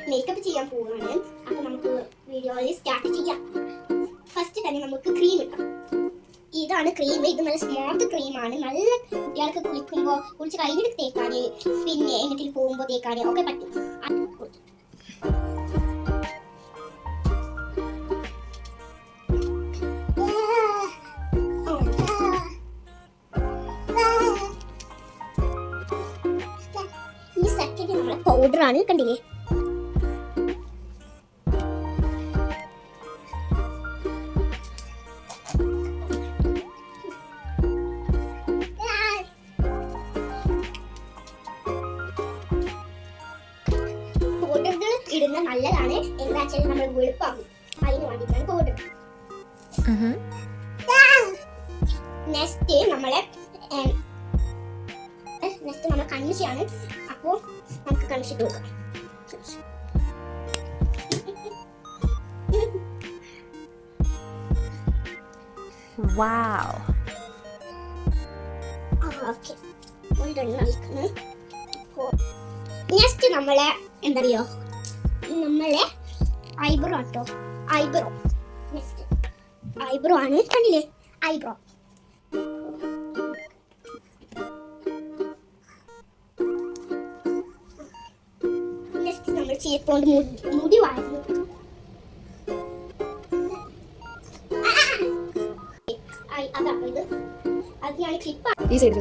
Makeup ചെയ്യാൻ പോവുകയാണ്. അപ്പോൾ നമുക്ക് വീഡിയോയിൽ സ്റ്റാർട്ട് ചെയ്യാം. ഫസ്റ്റ് തന്നെ നമുക്ക് ക്രീം ഇടാം. ഇതാണ് ക്രീം. ഇത് നല്ല സ്മൂത്ത് ക്രീമാണ്. നല്ല കുട്ടികൾക്ക് കുളിച്ച് കഴിഞ്ഞിട്ട് തേക്കാന്, പിന്നെ എങ്ങനെയും പോകുമ്പോൾ തേക്കാന് ഒക്കെ പറ്റും. ഈ സെക്കൻഡ് നമ്മളെ പൗഡറാണ്, കണ്ടില്ലേ? ഇടുന്ന നല്ലതാണ്. എന്താ വെച്ചാൽ നമ്മൾ വെളുപ്പാകും, അതിന് വേണ്ടിയിട്ടാണ് പൗഡർ. നെക്സ്റ്റ് നമ്മളെ കൺമിഷയാണ്. അപ്പോൾ നമുക്ക് കൺമിഷിട്ട് കൊടുക്കാം. വാവ്. ഓക്കെ, നെക്സ്റ്റ് നമ്മളെ എന്തറിയോ, നമ്മളെ ഐബ്രോ ആട്ടോ. ഐബ്രോ നെക്സ്റ്റ് ഐബ്രോ ആണ്, കണ്ടില്ലേ? ഐബ്രോ നെക്സ്റ്റ് നമ്മൾ ചെയ്തോണ്ട് മുടി വാരുന്നു. അതാ ഇത്, അത് ഞാൻ ക്ലിപ്പാണ്. ഈ സൈഡിൽ